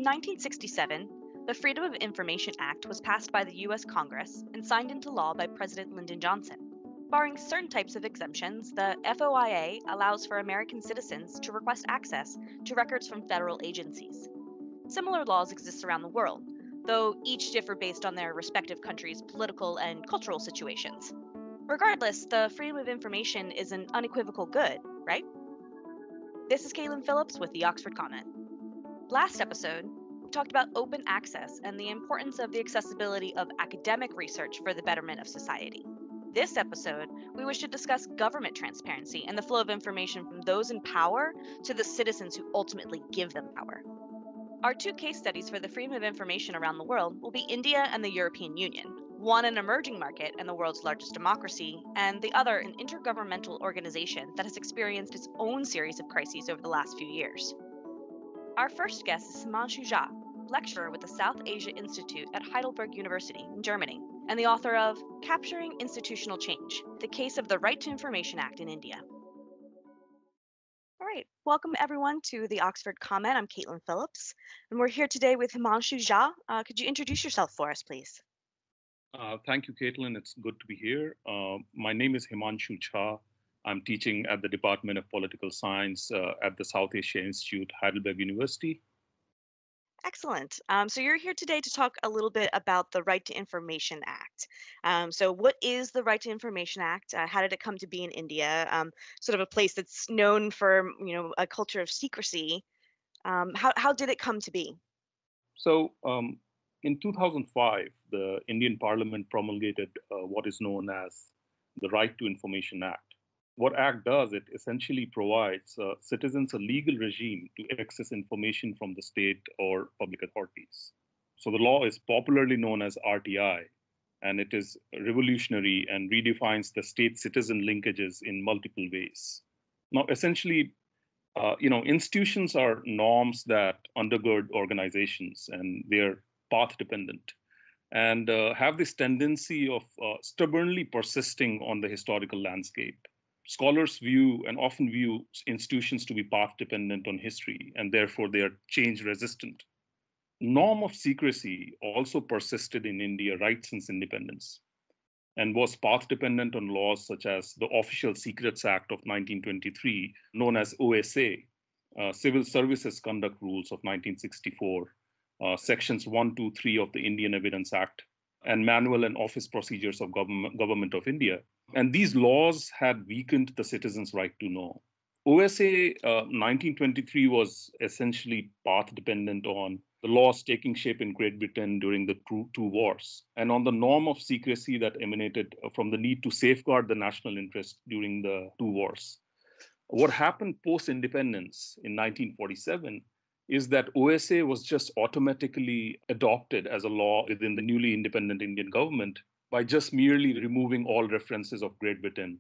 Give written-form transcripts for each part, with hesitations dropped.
1967, the Freedom of Information Act was passed by the U.S. Congress and signed into law by President Lyndon Johnson. Barring certain types of exemptions, the FOIA allows for American citizens to request access to records from federal agencies. Similar laws exist around the world, though each differ based on their respective countries' political and cultural situations. Regardless, the freedom of information is an unequivocal good, right? This is Phillips with the Oxford Comment. Last episode, we talked about open access and the importance of the accessibility of academic research for the betterment of society. This episode, we wish to discuss government transparency and the flow of information from those in power to the citizens who ultimately give them power. Our two case studies for the freedom of information around the world will be India and the European Union, one an emerging market and the world's largest democracy, and the other an intergovernmental organization that has experienced its own series of crises over the last few years. Our first guest is Himanshu Jha, lecturer with the South Asia Institute at Heidelberg University in Germany, and the author of Capturing Institutional Change, the Case of the Right to Information Act in India. All right, welcome everyone to the Oxford Comment. I'm Phillips, and we're here today with Himanshu Jha. Could you introduce yourself for us, please? Thank you, Katelyn. It's good to be here. My name is Himanshu Jha. I'm teaching at the Department of Political Science at the South Asia Institute, Heidelberg University. Excellent. So you're here today to talk a little bit about the Right to Information Act. So what is the Right to Information Act? How did it come to be in India? Sort of a place that's known for, a culture of secrecy. How did it come to be? So in 2005, the Indian Parliament promulgated what is known as the Right to Information Act. What Act does, it essentially provides citizens a legal regime to access information from the state or public authorities. So the law is popularly known as RTI, and it is revolutionary and redefines the state-citizen linkages in multiple ways. Now, essentially, institutions are norms that undergird organizations, and they're path-dependent, and have this tendency of stubbornly persisting on the historical landscape. Scholars view and often view institutions to be path-dependent on history, and therefore they are change-resistant. Norm of secrecy also persisted in India right since independence and was path-dependent on laws such as the Official Secrets Act of 1923, known as OSA, Civil Services Conduct Rules of 1964, Sections 1, 2, 3 of the Indian Evidence Act, and Manual and Office Procedures of Government of India. And these laws had weakened the citizens' right to know. OSA 1923 was essentially path-dependent on the laws taking shape in Great Britain during the two wars, and on the norm of secrecy that emanated from the need to safeguard the national interest during the two wars. What happened post-independence in 1947 is that OSA was just automatically adopted as a law within the newly independent Indian government by just merely removing all references of Great Britain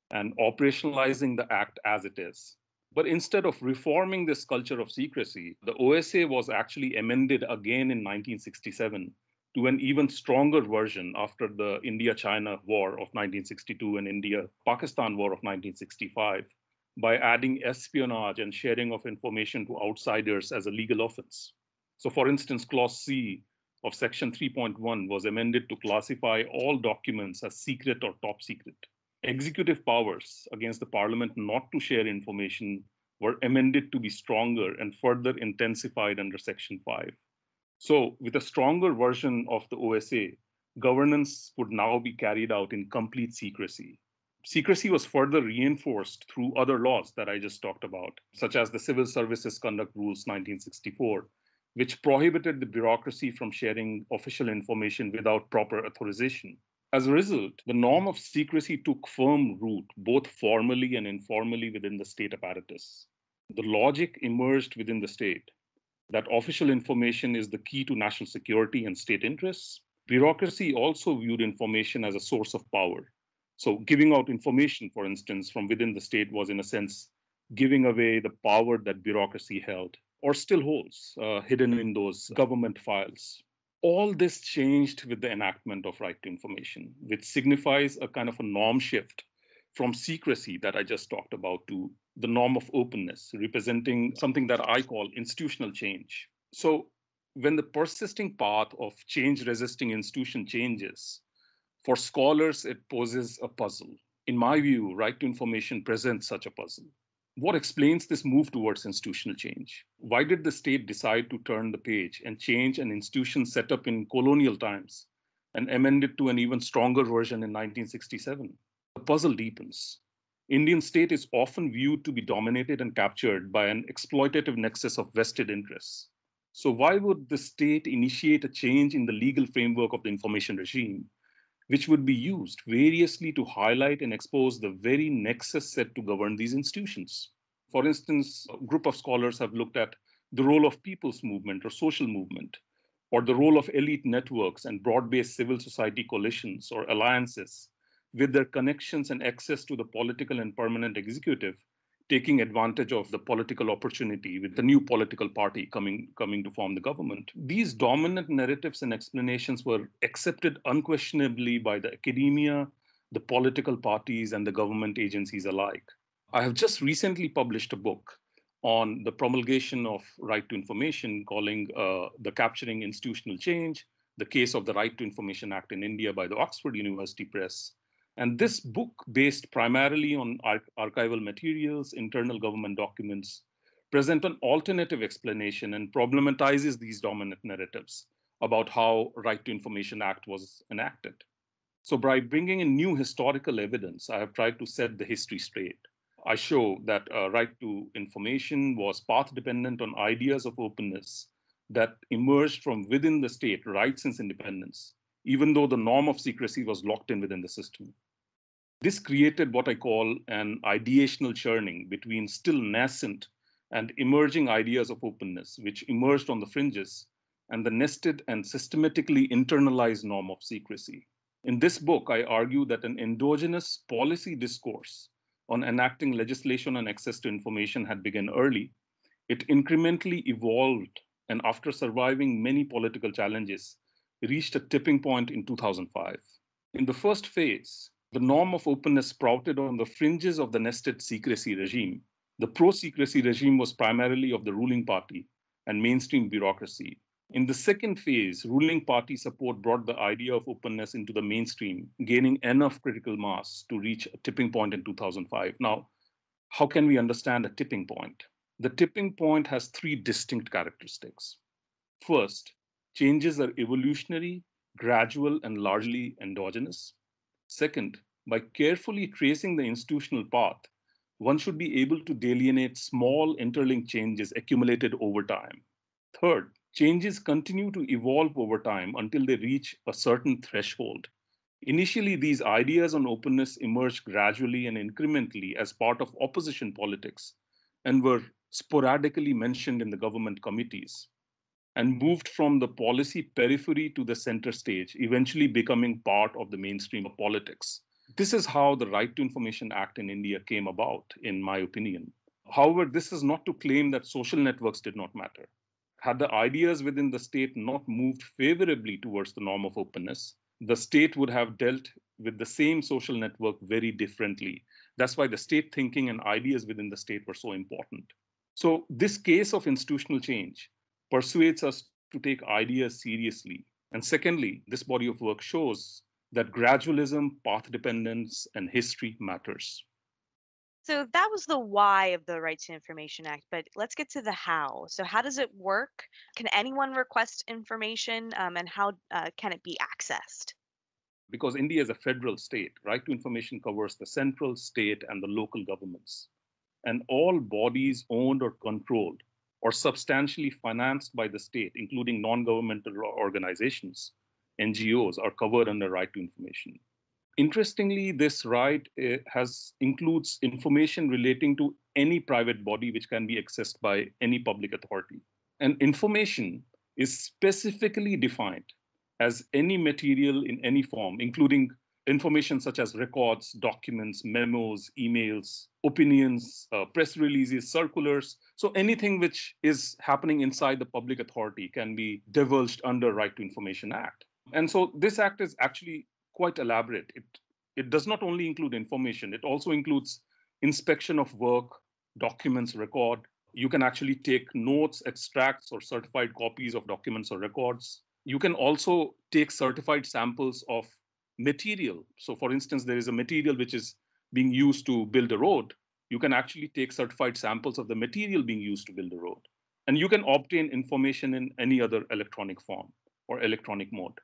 and operationalizing the act as it is. But instead of reforming this culture of secrecy, the OSA was actually amended again in 1967 to an even stronger version after the India-China War of 1962 and India-Pakistan War of 1965 by adding espionage and sharing of information to outsiders as a legal offense. So for instance, Clause C of Section 3.1 was amended to classify all documents as secret or top secret. Executive powers against the parliament not to share information were amended to be stronger and further intensified under Section 5. So with a stronger version of the OSA, governance would now be carried out in complete secrecy. Secrecy was further reinforced through other laws that I just talked about, such as the Civil Services Conduct Rules 1964, which prohibited the bureaucracy from sharing official information without proper authorization. As a result, the norm of secrecy took firm root, both formally and informally within the state apparatus. The logic emerged within the state that official information is the key to national security and state interests. Bureaucracy also viewed information as a source of power. So giving out information, for instance, from within the state was in a sense giving away the power that bureaucracy held or still holds, hidden in those government files. All this changed with the enactment of right to information, which signifies a kind of a norm shift from secrecy that I just talked about to the norm of openness, representing something that I call institutional change. So when the persisting path of change-resisting institution changes, for scholars, it poses a puzzle. In my view, right to information presents such a puzzle. What explains this move towards institutional change? Why did the state decide to turn the page and change an institution set up in colonial times and amend it to an even stronger version in 1967? The puzzle deepens. Indian state is often viewed to be dominated and captured by an exploitative nexus of vested interests. So why would the state initiate a change in the legal framework of the information regime, which would be used variously to highlight and expose the very nexus set to govern these institutions? For instance, a group of scholars have looked at the role of people's movement or social movement, or the role of elite networks and broad-based civil society coalitions or alliances with their connections and access to the political and permanent executive, taking advantage of the political opportunity with the new political party coming to form the government. These dominant narratives and explanations were accepted unquestionably by the academia, the political parties, and the government agencies alike. I have just recently published a book on the promulgation of right to information, calling the Capturing Institutional Change, the case of the Right to Information Act in India by the Oxford University Press. And this book, based primarily on archival materials, internal government documents, present an alternative explanation and problematizes these dominant narratives about how Right to Information Act was enacted. So by bringing in new historical evidence, I have tried to set the history straight. I show that right to information was path dependent on ideas of openness that emerged from within the state right since independence, even though the norm of secrecy was locked in within the system. This created what I call an ideational churning between still nascent and emerging ideas of openness, which emerged on the fringes, and the nested and systematically internalized norm of secrecy. In this book, I argue that an endogenous policy discourse on enacting legislation on access to information had begun early. It incrementally evolved, and after surviving many political challenges, reached a tipping point in 2005. In the first phase, the norm of openness sprouted on the fringes of the nested secrecy regime. The pro-secrecy regime was primarily of the ruling party and mainstream bureaucracy. In the second phase, ruling party support brought the idea of openness into the mainstream, gaining enough critical mass to reach a tipping point in 2005. Now, how can we understand a tipping point? The tipping point has three distinct characteristics. First, changes are evolutionary, gradual, and largely endogenous. Second, by carefully tracing the institutional path, one should be able to delineate small interlinked changes accumulated over time. Third, changes continue to evolve over time until they reach a certain threshold. Initially, these ideas on openness emerged gradually and incrementally as part of opposition politics and were sporadically mentioned in the government committees and moved from the policy periphery to the center stage, eventually becoming part of the mainstream of politics. This is how the Right to Information Act in India came about, in my opinion. However, this is not to claim that social networks did not matter. Had the ideas within the state not moved favorably towards the norm of openness, the state would have dealt with the same social network very differently. That's why the state thinking and ideas within the state were so important. So, this case of institutional change persuades us to take ideas seriously. And secondly, this body of work shows that gradualism, path dependence, and history matters. So that was the why of the Right to Information Act, but let's get to the how. So, how does it work? Can anyone request information, and how can it be accessed? Because India is a federal state, right to information covers the central, state, and the local governments. And all bodies owned or controlled or substantially financed by the state, including non-governmental organizations, NGOs, are covered under right to information. Interestingly, this right includes information relating to any private body which can be accessed by any public authority. And information is specifically defined as any material in any form, including information such as records, documents, memos, emails, opinions, press releases, circulars. So anything which is happening inside the public authority can be divulged under Right to Information Act. And so this act is actually quite elaborate. It does not only include information, it also includes inspection of work, documents, record, You can actually take notes, extracts, or certified copies of documents or records. You can also take certified samples of material. So, for instance, there is a material which is being used to build a road. You can actually take certified samples of the material being used to build a road. And you can obtain information in any other electronic form or electronic mode.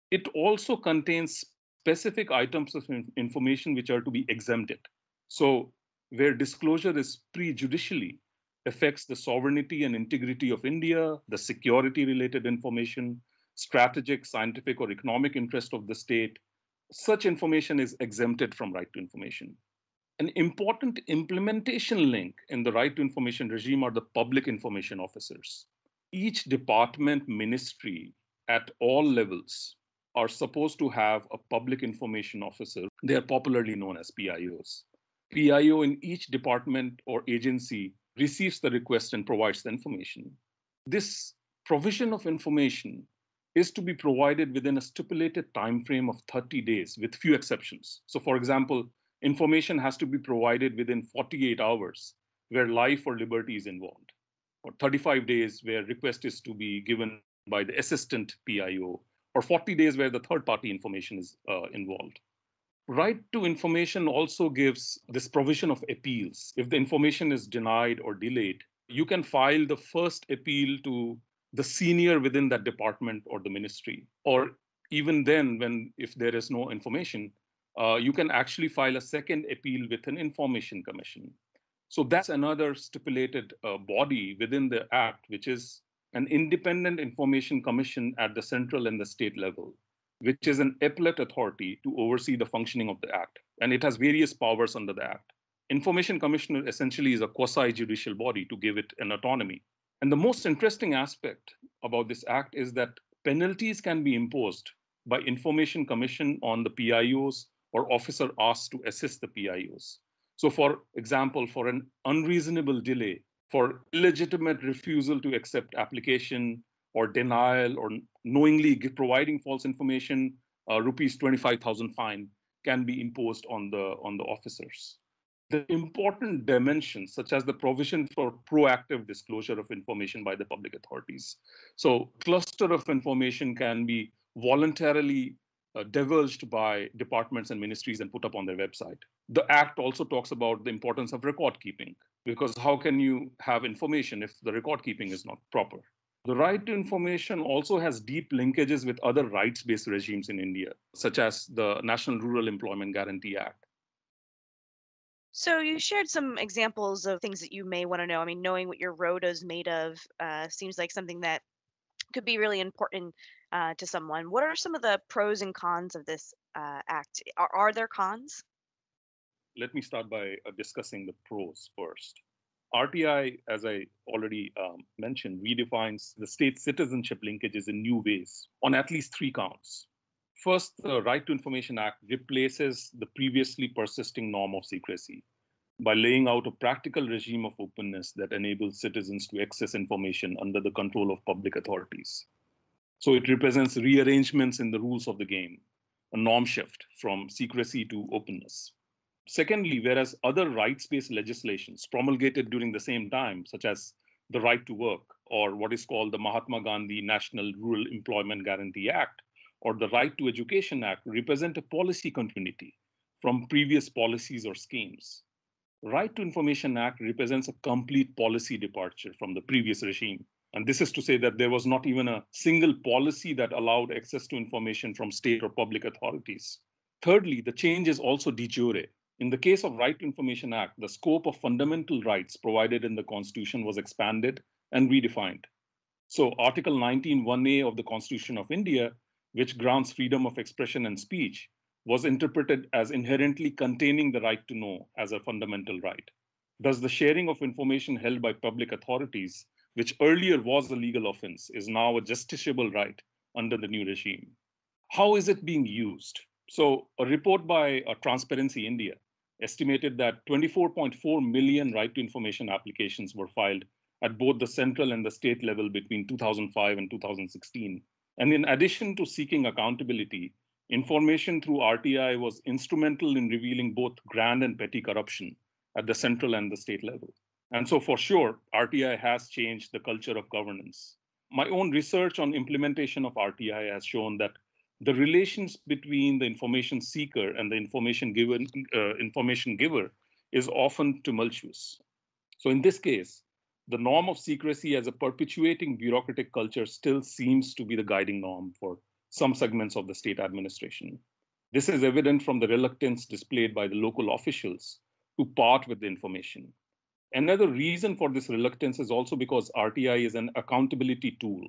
It also contains specific items of information which are to be exempted. So, where disclosure is prejudicially affects the sovereignty and integrity of India, the security related information, strategic, scientific, or economic interest of the state, such information is exempted from right to information. An important implementation link in the right to information regime are the public information officers. Each department, ministry at all levels are supposed to have a public information officer. They are popularly known as PIOs. PIO in each department or agency receives the request and provides the information. This provision of information is to be provided within a stipulated time frame of 30 days with few exceptions. So, for example, information has to be provided within 48 hours where life or liberty is involved, or 35 days where request is to be given by the assistant PIO, or 40 days where the third party information is involved. Right to information also gives this provision of appeals. If the information is denied or delayed, you can file the first appeal to the senior within that department or the ministry. Or even then, when if there is no information, you can actually file a second appeal with an information commission. So that's another stipulated body within the Act, which is an independent information commission at the central and the state level, which is an appellate authority to oversee the functioning of the Act. And it has various powers under the Act. Information Commissioner essentially is a quasi-judicial body to give it an autonomy. And the most interesting aspect about this Act is that penalties can be imposed by Information Commission on the PIOs or officer asked to assist the PIOs. So, for example, for an unreasonable delay, for illegitimate refusal to accept application or denial or knowingly providing false information, rupees 25,000 fine can be imposed on the officers. The important dimensions, such as the provision for proactive disclosure of information by the public authorities. So, cluster of information can be voluntarily divulged by departments and ministries and put up on their website. The Act also talks about the importance of record keeping, because how can you have information if the record keeping is not proper? The right to information also has deep linkages with other rights based regimes in India, such as the National Rural Employment Guarantee Act. So you shared some examples of things that you may want to know. I mean, knowing what your road is made of seems like something that could be really important to someone. What are some of the pros and cons of this act? Are there cons? Let me start by discussing the pros first. RTI, as I already mentioned, redefines the state citizenship linkages in new ways on at least three counts. First, the Right to Information Act replaces the previously persisting norm of secrecy by laying out a practical regime of openness that enables citizens to access information under the control of public authorities. So it represents rearrangements in the rules of the game, a norm shift from secrecy to openness. Secondly, whereas other rights based legislations promulgated during the same time, such as the right to work or what is called the Mahatma Gandhi National Rural Employment Guarantee Act or the Right to Education Act, represent a policy continuity from previous policies or schemes. Right to Information Act represents a complete policy departure from the previous regime. And this is to say that there was not even a single policy that allowed access to information from state or public authorities. Thirdly, the change is also de jure. In the case of Right to Information Act, the scope of fundamental rights provided in the Constitution was expanded and redefined. So Article 19(1)(a) of the Constitution of India, which grants freedom of expression and speech, was interpreted as inherently containing the right to know as a fundamental right. Thus, the sharing of information held by public authorities, which earlier was a legal offense, is now a justiciable right under the new regime. How is it being used? So, a report by Transparency India estimated that 24.4 million right to information applications were filed at both the central and the state level between 2005 and 2016. And in addition to seeking accountability, information through RTI was instrumental in revealing both grand and petty corruption at the central and the state level. And so, for sure, RTI has changed the culture of governance. My own research on implementation of RTI has shown that the relations between the information seeker and the information giver is often tumultuous. So, in this case, the norm of secrecy as a perpetuating bureaucratic culture still seems to be the guiding norm for some segments of the state administration. This is evident from the reluctance displayed by the local officials to part with the information. Another reason for this reluctance is also because RTI is an accountability tool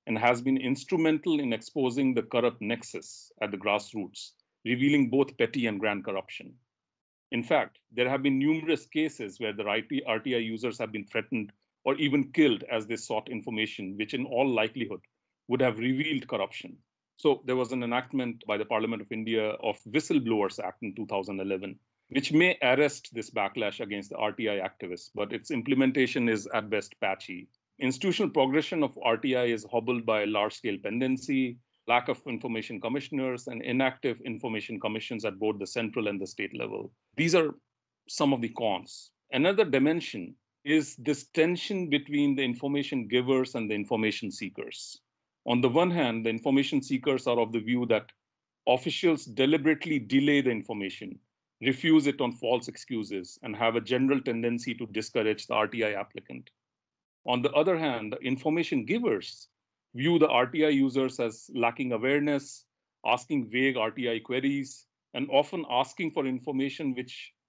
and has been instrumental in exposing the corrupt nexus at the grassroots, revealing both petty and grand corruption. In fact, there have been numerous cases where the RTI users have been threatened or even killed as they sought information, which in all likelihood would have revealed corruption. So there was an enactment by the Parliament of India of Whistleblowers Act in 2011, which may arrest this backlash against the RTI activists, but its implementation is at best patchy. Institutional progression of RTI is hobbled by large-scale pendency, lack of information commissioners, and inactive information commissions at both the central and the state level. These are some of the cons. Another dimension is this tension between the information givers and the information seekers. On the one hand, the information seekers are of the view that officials deliberately delay the information, refuse it on false excuses, and have a general tendency to discourage the RTI applicant. On the other hand, the information givers view the RTI users as lacking awareness, asking vague RTI queries, and often asking for information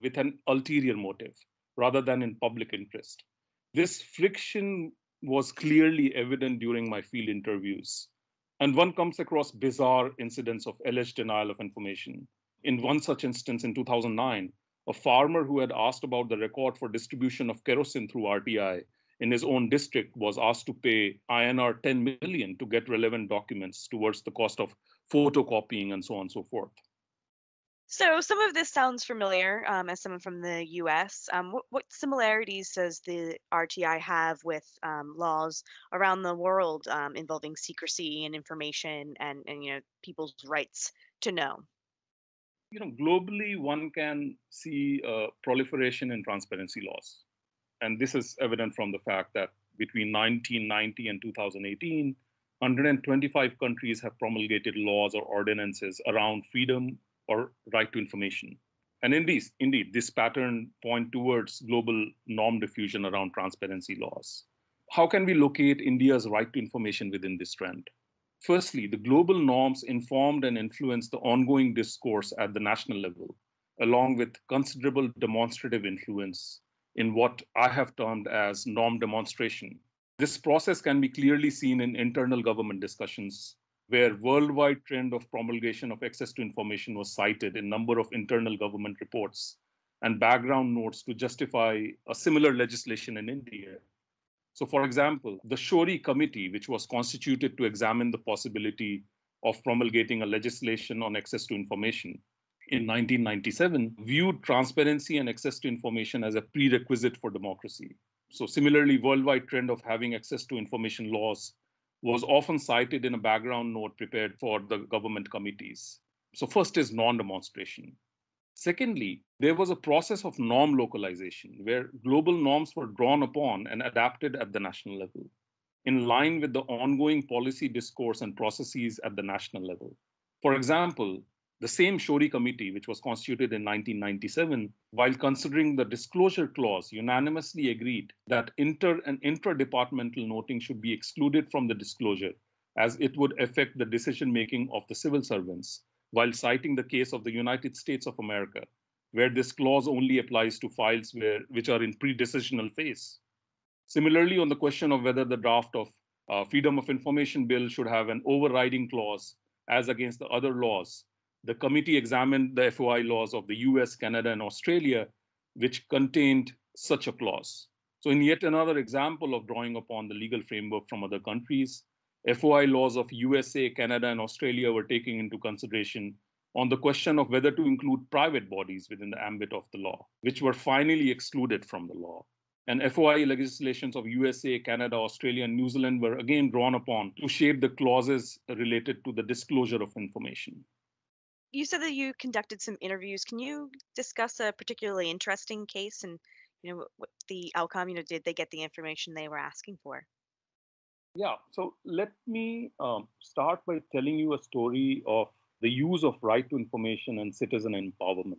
with an ulterior motive rather than in public interest. This friction was clearly evident during my field interviews, and one comes across bizarre incidents of alleged denial of information. In one such instance in 2009, a farmer who had asked about the record for distribution of kerosene through RTI in his own district was asked to pay INR 10 million to get relevant documents towards the cost of photocopying and so on and so forth. So some of this sounds familiar as someone from the U.S. What similarities does the RTI have with laws around the world involving secrecy and information and people's rights to know? Globally, one can see proliferation in transparency laws. And this is evident from the fact that between 1990 and 2018, 125 countries have promulgated laws or ordinances around freedom or right to information. And indeed, this pattern point towards global norm diffusion around transparency laws. How can we locate India's right to information within this trend? Firstly, the global norms informed and influenced the ongoing discourse at the national level, along with considerable demonstrative influence in what I have termed as norm demonstration. This process can be clearly seen in internal government discussions, where worldwide trend of promulgation of access to information was cited in number of internal government reports and background notes to justify a similar legislation in India. So, for example, the Shori Committee, which was constituted to examine the possibility of promulgating a legislation on access to information in 1997, viewed transparency and access to information as a prerequisite for democracy. So, similarly, worldwide trend of having access to information laws was often cited in a background note prepared for the government committees. So, first is non-demonstration. Secondly, there was a process of norm localization where global norms were drawn upon and adapted at the national level, in line with the ongoing policy discourse and processes at the national level. For example, the same Shori Committee, which was constituted in 1997, while considering the disclosure clause, unanimously agreed that inter and intra-departmental noting should be excluded from the disclosure, as it would affect the decision making of the civil servants, while citing the case of the United States of America, where this clause only applies to files which are in pre-decisional phase. Similarly, on the question of whether the draft of Freedom of Information Bill should have an overriding clause as against the other laws, the committee examined the FOI laws of the US, Canada, and Australia, which contained such a clause. So, in yet another example of drawing upon the legal framework from other countries, FOI laws of USA, Canada, and Australia were taken into consideration on the question of whether to include private bodies within the ambit of the law, which were finally excluded from the law. And FOI legislations of USA, Canada, Australia, and New Zealand were again drawn upon to shape the clauses related to the disclosure of information. You said that you conducted some interviews. Can you discuss a particularly interesting case and What the outcome, did they get the information they were asking for? Yeah, so let me start by telling you a story of the use of right to information and citizen empowerment.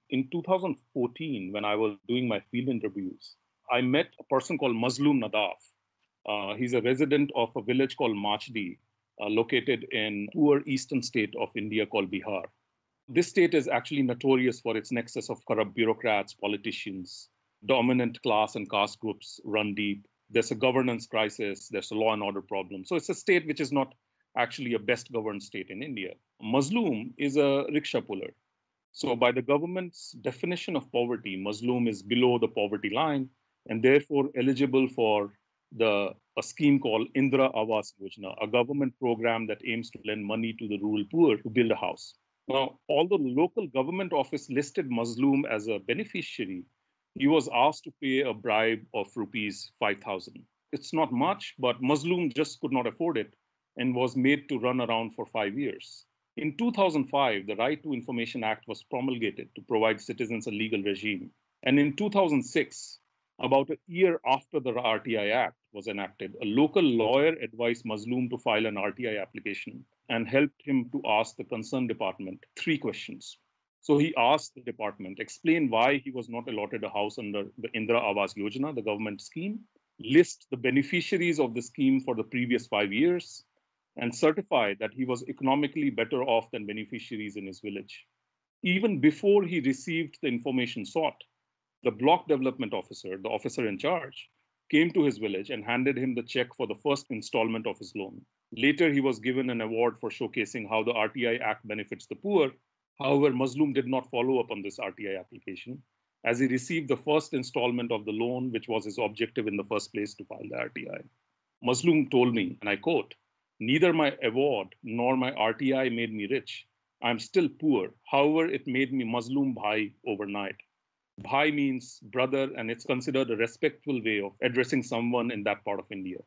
In 2014, when I was doing my field interviews, I met a person called Mazloom Nadaf. He's a resident of a village called Machdi, located in poor eastern state of India called Bihar. This state is actually notorious for its nexus of corrupt bureaucrats, politicians, dominant class and caste groups run deep. There's a governance crisis, there's a law and order problem. So it's a state which is not actually a best governed state in India. Mazloom is a rickshaw puller. So, by the government's definition of poverty, Mazloom is below the poverty line and therefore eligible for a scheme called Indra Awas Yojana, a government program that aims to lend money to the rural poor to build a house. Now, although the local government office listed Mazloom as a beneficiary, he was asked to pay a bribe of rupees 5,000. It's not much, but Mazloom just could not afford it and was made to run around for 5 years. In 2005, the Right to Information Act was promulgated to provide citizens a legal regime. And in 2006, about a year after the RTI Act was enacted, a local lawyer advised Mazloom to file an RTI application and helped him to ask the concerned department 3 questions. So he asked the department, explain why he was not allotted a house under the Indra Awas Yojana, the government scheme, list the beneficiaries of the scheme for the previous 5 years, and certify that he was economically better off than beneficiaries in his village. Even before he received the information sought, the block development officer, the officer in charge, came to his village and handed him the check for the first installment of his loan. Later, he was given an award for showcasing how the RTI Act benefits the poor. However, Mazloom did not follow up on this RTI application as he received the first installment of the loan, which was his objective in the first place to file the RTI. Mazloom told me, and I quote, neither my award nor my RTI made me rich. I'm still poor. However, it made me Mazloom Bhai overnight. Bhai means brother, and it's considered a respectful way of addressing someone in that part of India.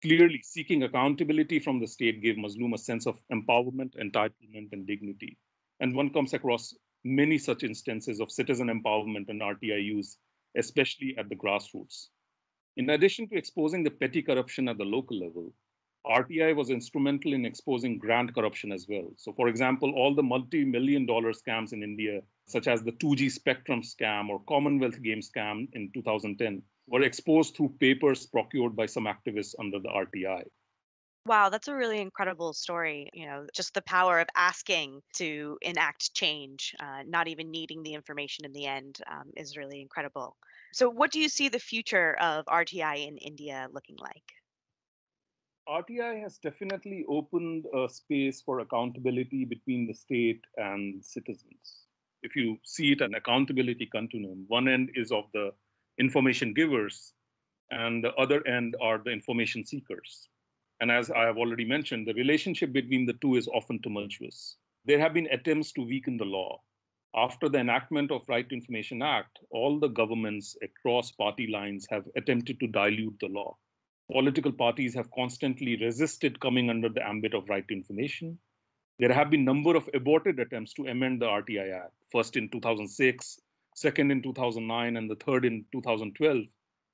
Clearly, seeking accountability from the state gave Mazloom a sense of empowerment, entitlement, and dignity. And one comes across many such instances of citizen empowerment and RTI use, especially at the grassroots. In addition to exposing the petty corruption at the local level, RTI was instrumental in exposing grand corruption as well. So, for example, all the multi-million dollar scams in India, such as the 2G Spectrum scam or Commonwealth Games scam in 2010, were exposed through papers procured by some activists under the RTI. Wow, that's a really incredible story. Just the power of asking to enact change, not even needing the information in the end, is really incredible. So, what do you see the future of RTI in India looking like? RTI has definitely opened a space for accountability between the state and citizens. If you see it an accountability continuum, one end is of the information givers, and the other end are the information seekers. And as I have already mentioned, the relationship between the two is often tumultuous. There have been attempts to weaken the law. After the enactment of Right to Information Act, all the governments across party lines have attempted to dilute the law. Political parties have constantly resisted coming under the ambit of right to information. There have been a number of aborted attempts to amend the RTI Act, first in 2006, second in 2009, and the third in 2012,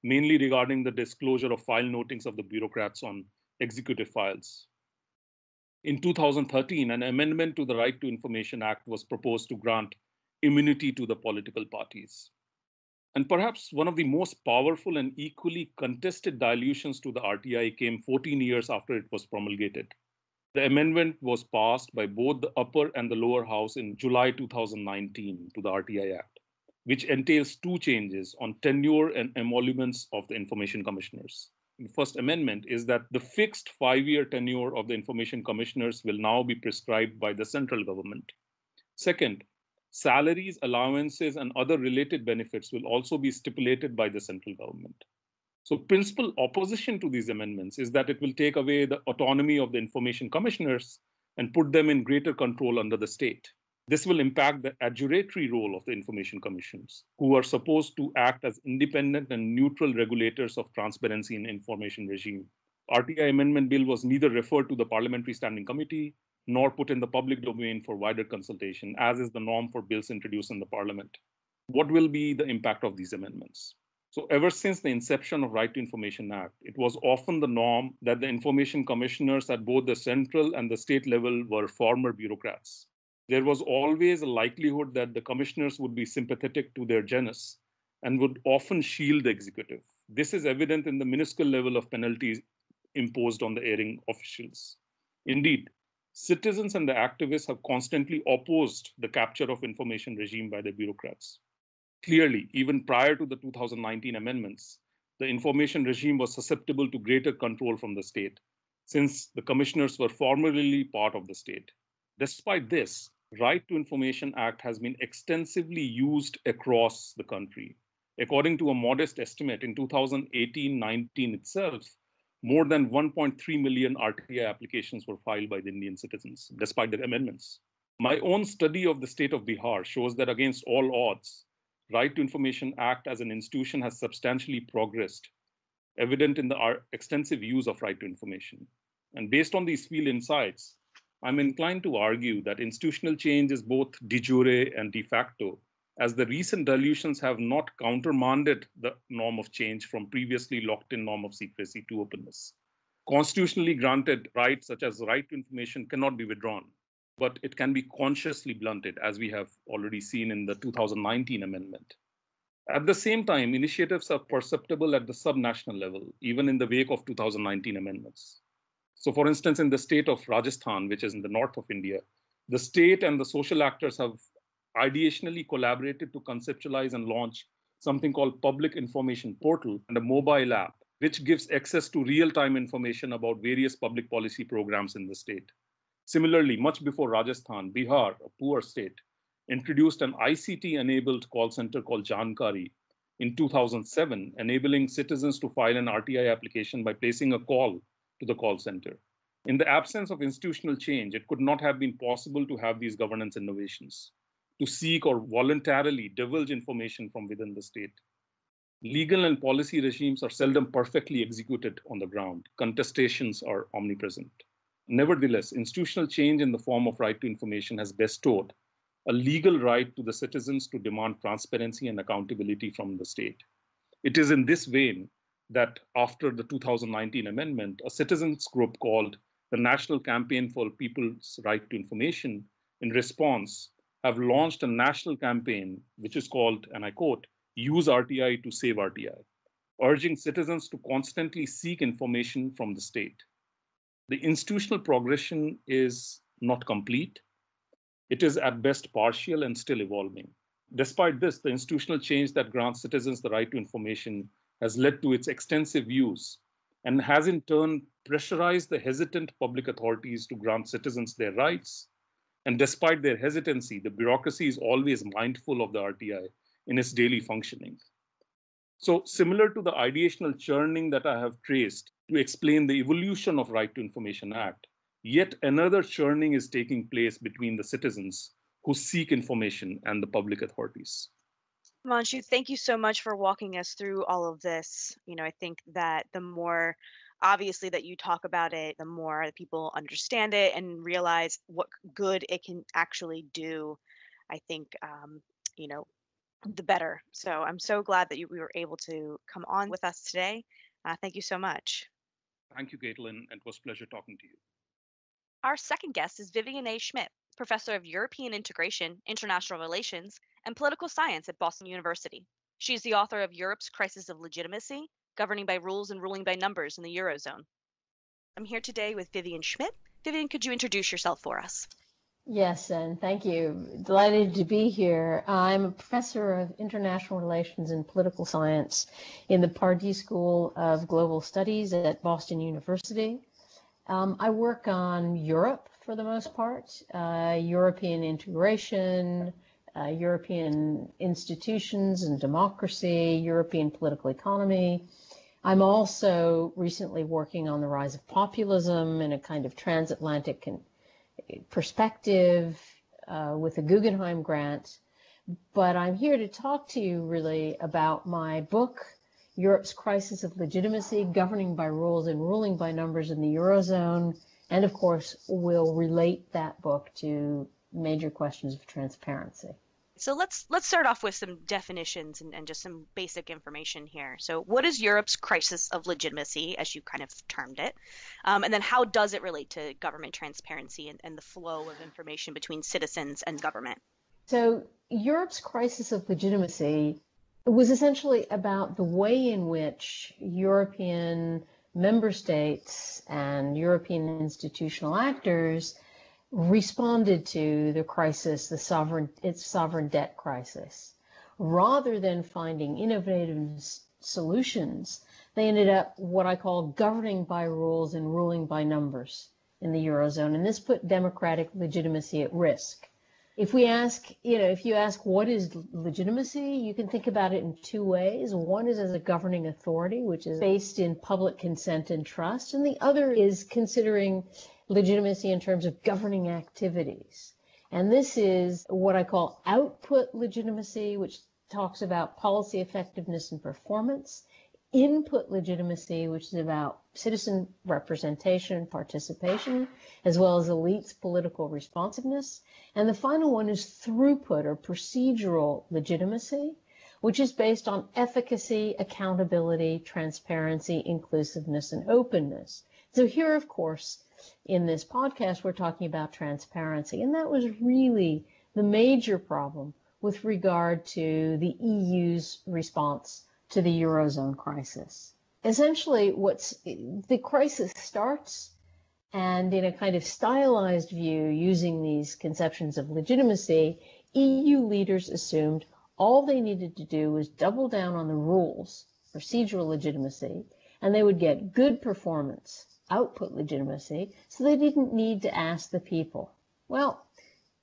mainly regarding the disclosure of file notings of the bureaucrats on executive files. In 2013, an amendment to the Right to Information Act was proposed to grant immunity to the political parties. And perhaps one of the most powerful and equally contested dilutions to the RTI came 14 years after it was promulgated. The amendment was passed by both the upper and the lower house in July 2019 to the RTI Act, which entails 2 changes on tenure and emoluments of the information commissioners. The first amendment is that the fixed 5 year tenure of the information commissioners will now be prescribed by the central government. Second, salaries, allowances, and other related benefits will also be stipulated by the central government. So, principal opposition to these amendments is that it will take away the autonomy of the information commissioners and put them in greater control under the state. This will impact the adjudicatory role of the information commissions, who are supposed to act as independent and neutral regulators of transparency in information regime. RTI amendment bill was neither referred to the Parliamentary Standing Committee nor put in the public domain for wider consultation, as is the norm for bills introduced in the Parliament. What will be the impact of these amendments? So ever since the inception of Right to Information Act, it was often the norm that the information commissioners at both the central and the state level were former bureaucrats. There was always a likelihood that the commissioners would be sympathetic to their genus and would often shield the executive. This is evident in the minuscule level of penalties imposed on the erring officials. Indeed, citizens and the activists have constantly opposed the capture of information regime by the bureaucrats. Clearly, even prior to the 2019 amendments, the information regime was susceptible to greater control from the state, since the commissioners were formerly part of the state. Despite this, Right to Information Act has been extensively used across the country. According to a modest estimate, in 2018-19 itself, more than 1.3 million RTI applications were filed by the Indian citizens, despite the amendments. My own study of the state of Bihar shows that against all odds, Right to Information Act as an institution has substantially progressed, evident in the extensive use of right to information. And based on these field insights, I'm inclined to argue that institutional change is both de jure and de facto, as the recent dilutions have not countermanded the norm of change from previously locked in norm of secrecy to openness. Constitutionally granted rights such as the right to information cannot be withdrawn, but it can be consciously blunted, as we have already seen in the 2019 amendment. At the same time, initiatives are perceptible at the subnational level, even in the wake of 2019 amendments. So, for instance, in the state of Rajasthan, which is in the north of India, the state and the social actors have ideationally collaborated to conceptualize and launch something called Public Information Portal and a mobile app, which gives access to real-time information about various public policy programs in the state. Similarly, much before Rajasthan, Bihar, a poor state, introduced an ICT-enabled call center called Jankari in 2007, enabling citizens to file an RTI application by placing a call to the call center. In the absence of institutional change, it could not have been possible to have these governance innovations, to seek or voluntarily divulge information from within the state. Legal and policy regimes are seldom perfectly executed on the ground. Contestations are omnipresent. Nevertheless, institutional change in the form of right to information has bestowed a legal right to the citizens to demand transparency and accountability from the state. It is in this vein that after the 2019 amendment, a citizens group called the National Campaign for People's Right to Information, in response, have launched a national campaign, which is called, and I quote, Use RTI to Save RTI, urging citizens to constantly seek information from the state. The institutional progression is not complete. It is at best partial and still evolving. Despite this, the institutional change that grants citizens the right to information has led to its extensive use and has in turn pressurized the hesitant public authorities to grant citizens their rights. And despite their hesitancy, the bureaucracy is always mindful of the RTI in its daily functioning. So, similar to the ideational churning that I have traced to explain the evolution of Right to Information Act, yet another churning is taking place between the citizens who seek information and the public authorities. Himanshu, thank you so much for walking us through all of this. I think that the more obviously that you talk about it, the more people understand it and realize what good it can actually do. I think, you know, the better. So I'm so glad that we were able to come on with us today. Thank you so much. Thank you, Katelyn. It was a pleasure talking to you. Our second guest is Vivien A. Schmidt, professor of European Integration, International Relations, and Political Science at Boston University. She is the author of Europe's Crisis of Legitimacy, Governing by Rules and Ruling by Numbers in the Eurozone. I'm here today with Vivien Schmidt. Vivien, could you introduce yourself for us? Yes, and thank you. Delighted to be here. I'm a professor of international relations and political science in the Pardee School of Global Studies at Boston University. I work on Europe for the most part, European integration, European institutions and democracy, European political economy. I'm also recently working on the rise of populism in a kind of transatlantic perspective with the Guggenheim grant. But I'm here to talk to you really about my book, Europe's Crisis of Legitimacy, Governing by Rules and Ruling by Numbers in the Eurozone, and of course, we'll relate that book to major questions of transparency. So let's start off with some definitions and just some basic information here. So what is Europe's crisis of legitimacy, as you kind of termed it? And then how does it relate to government transparency and the flow of information between citizens and government? So Europe's crisis of legitimacy was essentially about the way in which European member states and European institutional actors responded to the crisis, its sovereign debt crisis. Rather than finding innovative solutions, they ended up what I call governing by rules and ruling by numbers in the Eurozone. And this put democratic legitimacy at risk. If you ask what is legitimacy, you can think about it in two ways. One is as a governing authority, which is based in public consent and trust, and the other is considering legitimacy in terms of governing activities. And this is what I call output legitimacy, which talks about policy effectiveness and performance. Input legitimacy, which is about citizen representation and participation, as well as elites' political responsiveness. And the final one is throughput or procedural legitimacy, which is based on efficacy, accountability, transparency, inclusiveness, and openness. So here, of course, in this podcast, we're talking about transparency. And that was really the major problem with regard to the EU's response to the Eurozone crisis. Essentially, the crisis starts, and in a kind of stylized view, using these conceptions of legitimacy, EU leaders assumed all they needed to do was double down on the rules, procedural legitimacy, and they would get good performance, output legitimacy, so they didn't need to ask the people. Well,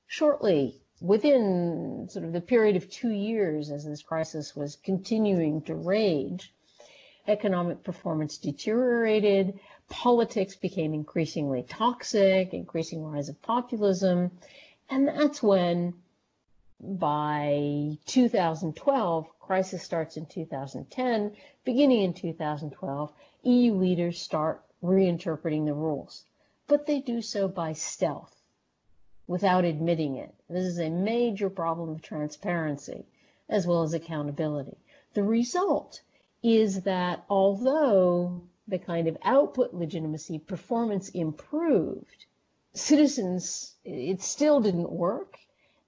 shortly, within sort of the period of 2 years as this crisis was continuing to rage, economic performance deteriorated, politics became increasingly toxic, increasing rise of populism, and that's when, by 2012, crisis starts in 2010, beginning in 2012, EU leaders start reinterpreting the rules, but they do so by stealth, without admitting it. This is a major problem of transparency as well as accountability. The result is that although the kind of output legitimacy performance improved, citizens, it still didn't work.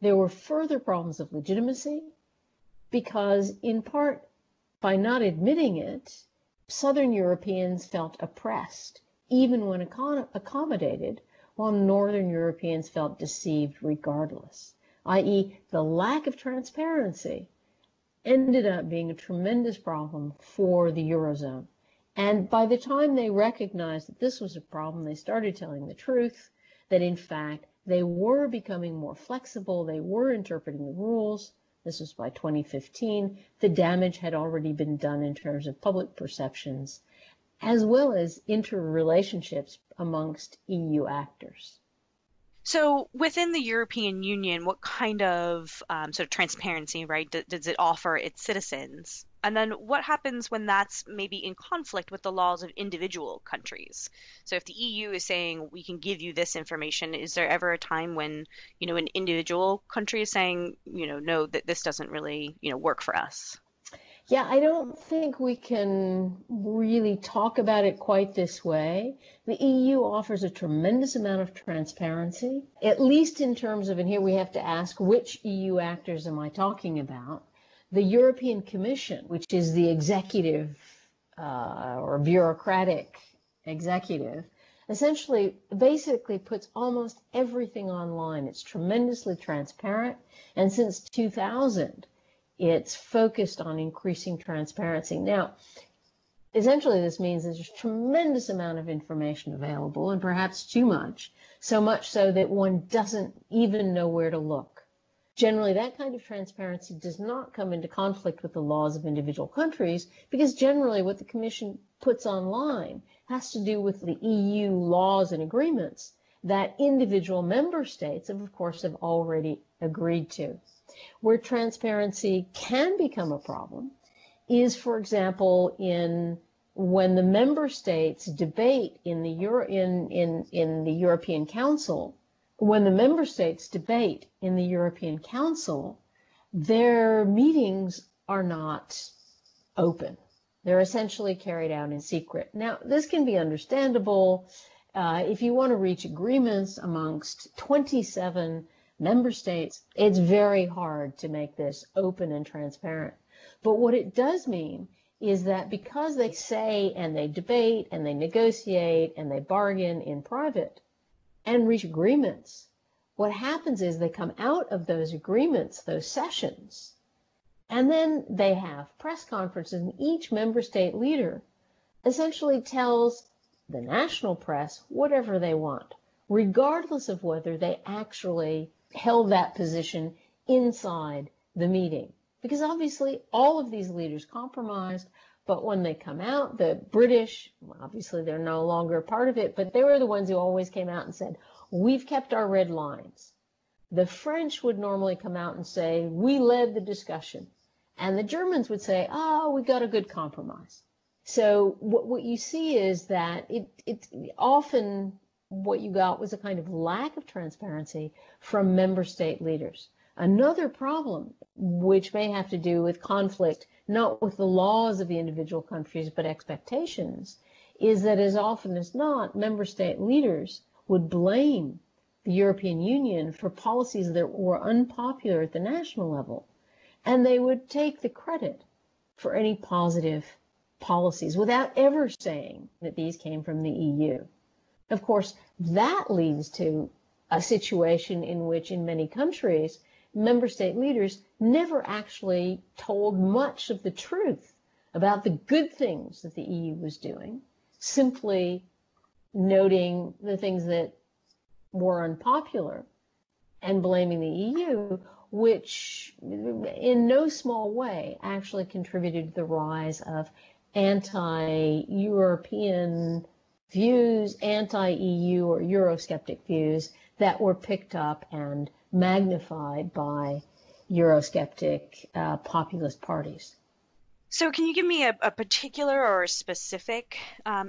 There were further problems of legitimacy because, in part, by not admitting it, Southern Europeans felt oppressed, even when accommodated, while Northern Europeans felt deceived regardless, i.e., the lack of transparency ended up being a tremendous problem for the Eurozone. And by the time they recognized that this was a problem, they started telling the truth, that in fact they were becoming more flexible, they were interpreting the rules. This was by 2015. The damage had already been done in terms of public perceptions, as well as interrelationships amongst EU actors. So within the European Union, what kind of sort of transparency, right, does it offer its citizens? And then what happens when that's maybe in conflict with the laws of individual countries? So if the EU is saying we can give you this information, is there ever a time when, an individual country is saying, no, that this doesn't really, work for us? Yeah, I don't think we can really talk about it quite this way. The EU offers a tremendous amount of transparency, at least in terms of, and here we have to ask, which EU actors am I talking about? The European Commission, which is the executive or bureaucratic executive, essentially basically puts almost everything online. It's tremendously transparent, and since 2000, it's focused on increasing transparency. Now, essentially this means there's a tremendous amount of information available, and perhaps too much, so much so that one doesn't even know where to look. Generally, that kind of transparency does not come into conflict with the laws of individual countries, because generally what the Commission puts online has to do with the EU laws and agreements that individual member states, of course, have already agreed to. Where transparency can become a problem is, for example, when the member states debate in the European Council. When the member states debate in the European Council their meetings are not open. They're essentially carried out in secret. Now, this can be understandable if you want to reach agreements amongst 27 member states. It's very hard to make this open and transparent. But what it does mean is that because they say and they debate and they negotiate and they bargain in private and reach agreements, what happens is they come out of those agreements, those sessions, and then they have press conferences, and each member state leader essentially tells the national press whatever they want, regardless of whether they actually held that position inside the meeting. Because obviously all of these leaders compromised, but when they come out, the British, obviously they're no longer a part of it, but they were the ones who always came out and said, we've kept our red lines. The French would normally come out and say, we led the discussion. And the Germans would say, oh, we got a good compromise. So what you see is that it often what you got was a kind of lack of transparency from member state leaders. Another problem, which may have to do with conflict, not with the laws of the individual countries, but expectations, is that as often as not, member state leaders would blame the European Union for policies that were unpopular at the national level. And they would take the credit for any positive policies without ever saying that these came from the EU. Of course, that leads to a situation in which in many countries, member state leaders never actually told much of the truth about the good things that the EU was doing, simply noting the things that were unpopular and blaming the EU, which in no small way actually contributed to the rise of anti-European views, anti-EU or Eurosceptic views that were picked up and magnified by Eurosceptic populist parties. So can you give me a particular or a specific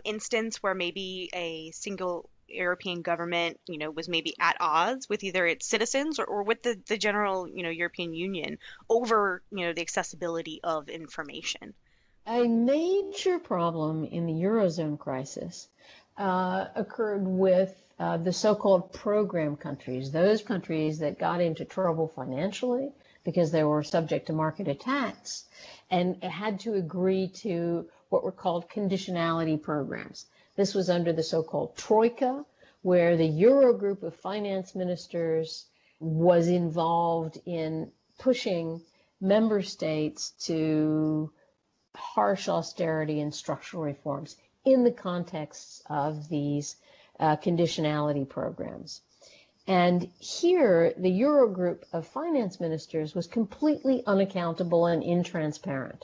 instance where maybe a single European government, was maybe at odds with either its citizens or with the general, European Union over, the accessibility of information? A major problem in the Eurozone crisis occurred with the so-called program countries, those countries that got into trouble financially because they were subject to market attacks and had to agree to what were called conditionality programs. This was under the so-called Troika, where the Eurogroup of finance ministers was involved in pushing member states to harsh austerity and structural reforms in the context of these conditionality programs. And here, the Eurogroup of finance ministers was completely unaccountable and intransparent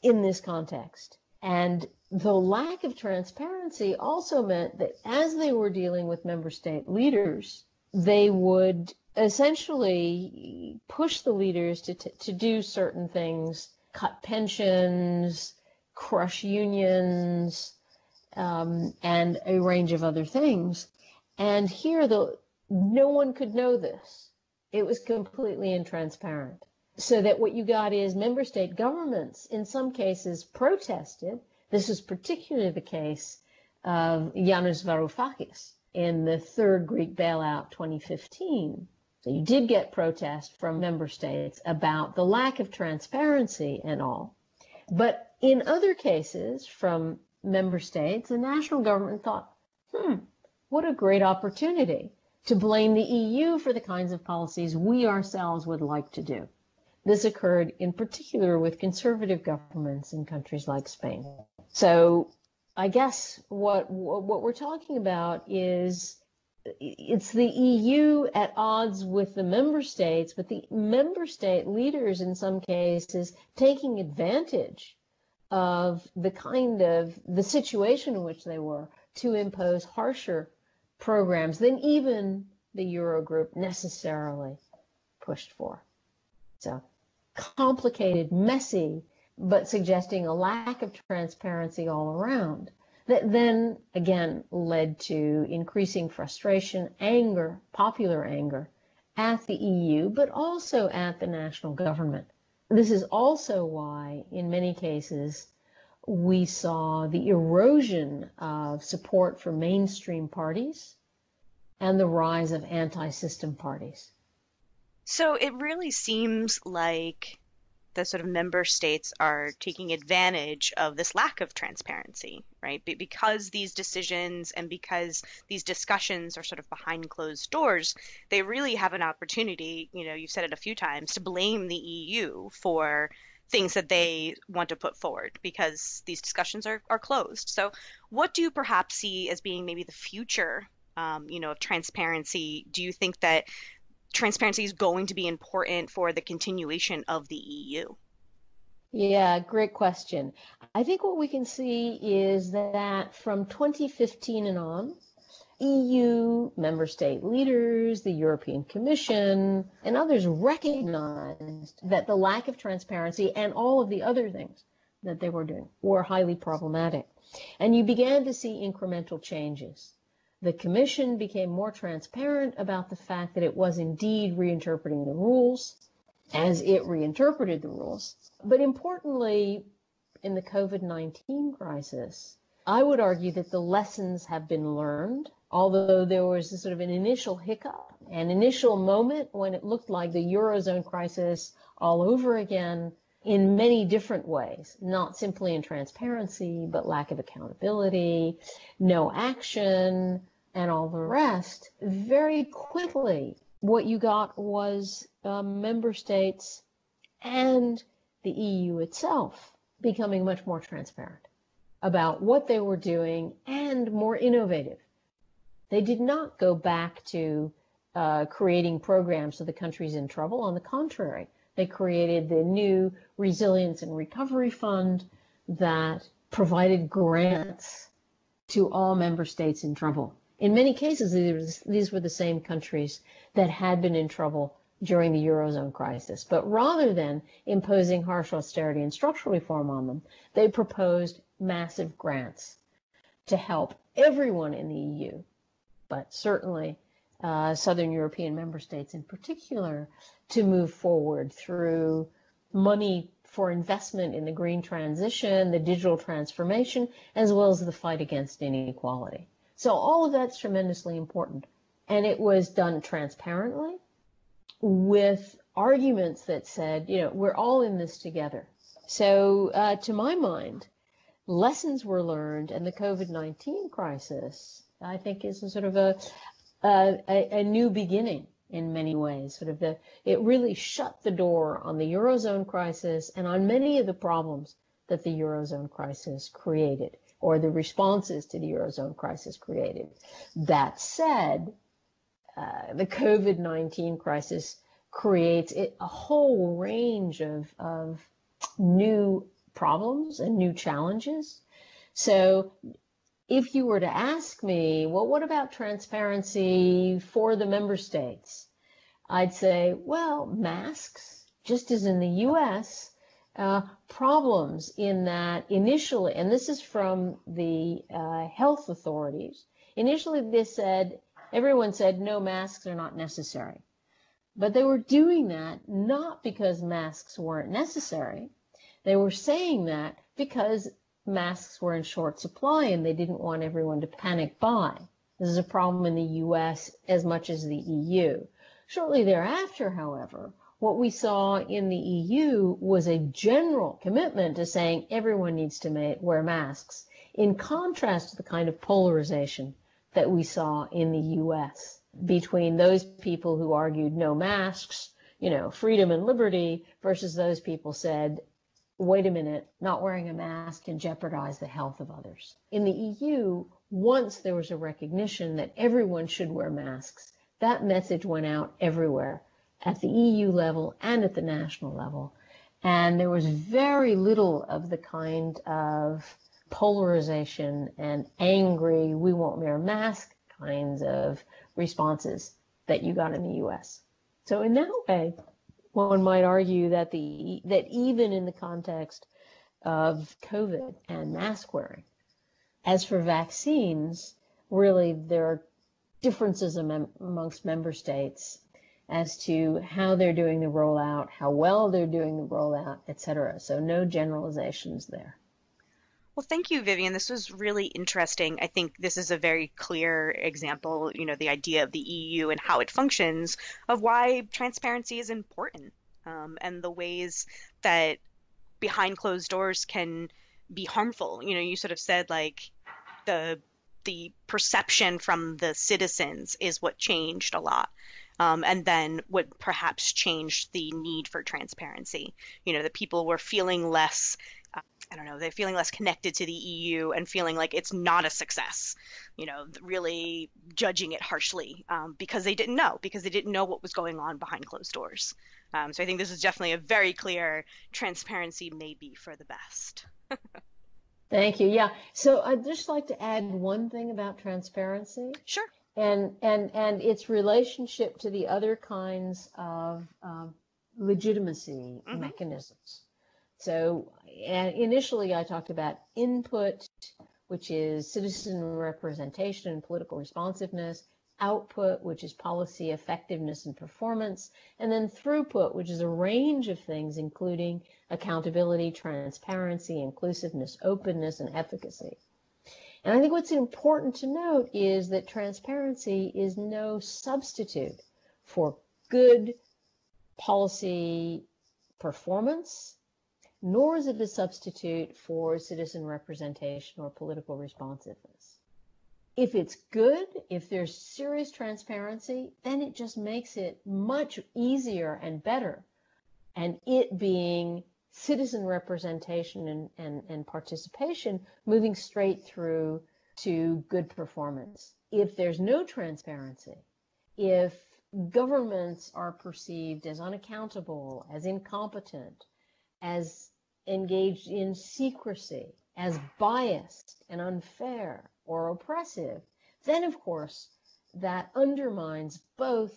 in this context. And the lack of transparency also meant that as they were dealing with member state leaders, they would essentially push the leaders to do certain things, cut pensions, crush unions, and a range of other things. And here, no one could know this. It was completely intransparent. So that what you got is member state governments, in some cases, protested. This was particularly the case of Yanis Varoufakis in the third Greek bailout 2015. So you did get protest from member states about the lack of transparency and all. But in other cases from member states, the national government thought, what a great opportunity to blame the EU for the kinds of policies we ourselves would like to do. This occurred in particular with conservative governments in countries like Spain. So I guess what we're talking about is it's the EU at odds with the member states, but the member state leaders in some cases taking advantage of the situation in which they were to impose harsher programs than even the Eurogroup necessarily pushed for. So complicated, messy, but suggesting a lack of transparency all around that then again led to increasing frustration, anger, popular anger at the EU, but also at the national government. This is also why, in many cases, we saw the erosion of support for mainstream parties and the rise of anti-system parties. So it really seems like the sort of member states are taking advantage of this lack of transparency, right? Because these decisions and because these discussions are sort of behind closed doors, they really have an opportunity, you've said it a few times, to blame the EU for things that they want to put forward because these discussions are closed. So what do you perhaps see as being maybe the future, of transparency? Do you think that transparency is going to be important for the continuation of the EU? Yeah, great question. I think what we can see is that from 2015 and on, EU member state leaders, the European Commission, and others recognized that the lack of transparency and all of the other things that they were doing were highly problematic. And you began to see incremental changes. The Commission became more transparent about the fact that it was indeed reinterpreting the rules as it reinterpreted the rules. But importantly, in the COVID-19 crisis, I would argue that the lessons have been learned, although there was a sort of an initial hiccup, an initial moment when it looked like the Eurozone crisis all over again in many different ways, not simply in transparency, but lack of accountability, no action, and all the rest. Very quickly, what you got was member states and the EU itself becoming much more transparent about what they were doing and more innovative. They did not go back to creating programs for the countries in trouble. On the contrary, they created the new Resilience and Recovery Fund that provided grants to all member states in trouble. In many cases, these were the same countries that had been in trouble during the Eurozone crisis. But rather than imposing harsh austerity and structural reform on them, they proposed massive grants to help everyone in the EU, but certainly Southern European member states in particular, to move forward through money for investment in the green transition, the digital transformation, as well as the fight against inequality. So all of that's tremendously important. And it was done transparently with arguments that said, we're all in this together. So to my mind, lessons were learned, and the COVID-19 crisis, I think, is a sort of a new beginning in many ways. It really shut the door on the Eurozone crisis and on many of the problems that the Eurozone crisis created, or the responses to the Eurozone crisis created. That said, the COVID-19 crisis creates a whole range of new problems and new challenges. So if you were to ask me, well, what about transparency for the member states? I'd say, well, masks, just as in the US, problems in that initially, and this is from the health authorities, initially everyone said no, masks are not necessary. But they were doing that not because masks weren't necessary. They were saying that because masks were in short supply and they didn't want everyone to panic buy. This is a problem in the US as much as the EU. Shortly thereafter, however, what we saw in the EU was a general commitment to saying everyone needs to wear masks, in contrast to the kind of polarization that we saw in the US between those people who argued no masks, freedom and liberty, versus those people said, wait a minute, not wearing a mask can jeopardize the health of others. In the EU, once there was a recognition that everyone should wear masks, that message went out everywhere, at the EU level and at the national level. And there was very little of the kind of polarization and angry, we won't wear masks kinds of responses that you got in the US. So in that way, one might argue that even in the context of COVID and mask wearing, as for vaccines, really there are differences amongst member states. as to how they're doing the rollout, how well they're doing the rollout, et cetera. So no generalizations there. Well, thank you, Vivian. This was really interesting. I think this is a very clear example, the idea of the EU and how it functions, of why transparency is important, and the ways that behind closed doors can be harmful. You sort of said like the perception from the citizens is what changed a lot. And then what perhaps changed the need for transparency. That people were feeling less, they're feeling less connected to the EU and feeling like it's not a success, really judging it harshly, because they didn't know what was going on behind closed doors. So I think this is definitely a very clear transparency may be for the best. Thank you. Yeah. So I'd just like to add one thing about transparency. Sure. And its relationship to the other kinds of legitimacy mechanisms. So initially I talked about input, which is citizen representation and political responsiveness, output, which is policy effectiveness and performance, and then throughput, which is a range of things, including accountability, transparency, inclusiveness, openness, and efficacy. And I think what's important to note is that transparency is no substitute for good policy performance, nor is it a substitute for citizen representation or political responsiveness. If it's good, if there's serious transparency, then it just makes it much easier and better. And it being citizen representation and participation moving straight through to good performance. If there's no transparency, if governments are perceived as unaccountable, as incompetent, as engaged in secrecy, as biased and unfair or oppressive, then of course that undermines both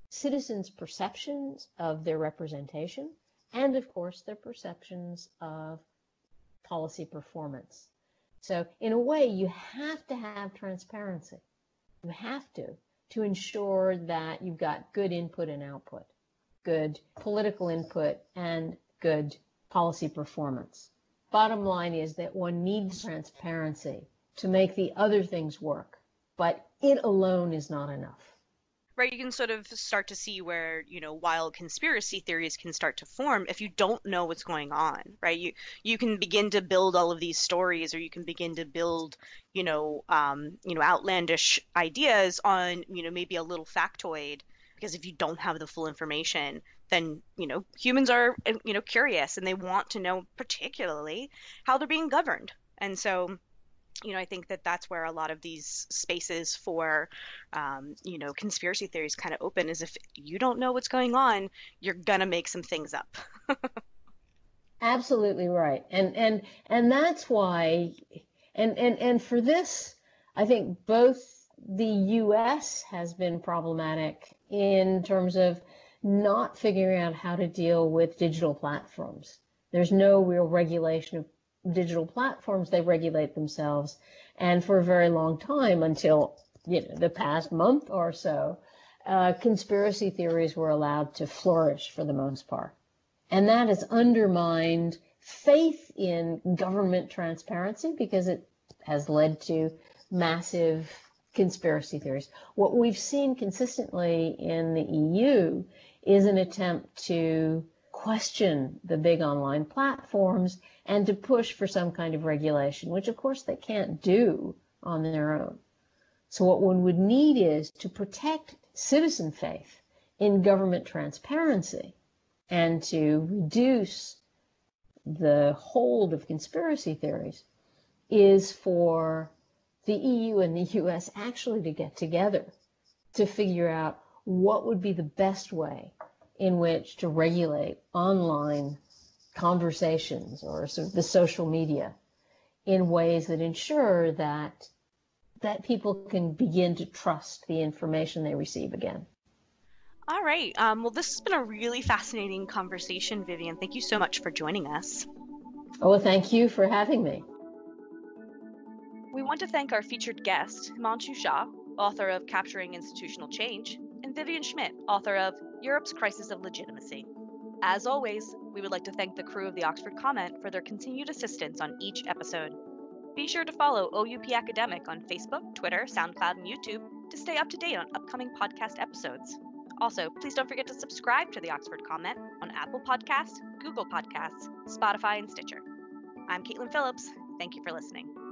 citizens' perceptions of their representation and of course their perceptions of policy performance. So in a way, you have to have transparency. You have to ensure that you've got good input and output, good political input and good policy performance. Bottom line is that one needs transparency to make the other things work, but it alone is not enough. Right, you can sort of start to see where, wild conspiracy theories can start to form if you don't know what's going on, right? You can begin to build all of these stories, or you can begin to build, outlandish ideas on, maybe a little factoid, because if you don't have the full information, then, humans are, curious, and they want to know particularly how they're being governed. And so, I think that that's where a lot of these spaces for, conspiracy theories kind of open, is if you don't know what's going on, you're going to make some things up. Absolutely right. And that's why, and for this, I think both the US has been problematic in terms of not figuring out how to deal with digital platforms. There's no real regulation of digital platforms. They regulate themselves. And for a very long time, until the past month or so, conspiracy theories were allowed to flourish for the most part. And that has undermined faith in government transparency because it has led to massive conspiracy theories. What we've seen consistently in the EU is an attempt to question the big online platforms and to push for some kind of regulation, which of course they can't do on their own. So what one would need is to protect citizen faith in government transparency and to reduce the hold of conspiracy theories is for the EU and the US actually to get together to figure out what would be the best way in which to regulate online conversations or sort of the social media in ways that ensure that people can begin to trust the information they receive again. All right. Well, this has been a really fascinating conversation, Vivian. Thank you so much for joining us. Oh, thank you for having me. We want to thank our featured guest, Himanshu Jha, author of Capturing Institutional Change, and Vivien Schmidt, author of Europe's Crisis of Legitimacy. As always, we would like to thank the crew of the Oxford Comment for their continued assistance on each episode. Be sure to follow OUP Academic on Facebook, Twitter, SoundCloud, and YouTube to stay up to date on upcoming podcast episodes. Also, please don't forget to subscribe to the Oxford Comment on Apple Podcasts, Google Podcasts, Spotify, and Stitcher. I'm Caitlin Phillips. Thank you for listening.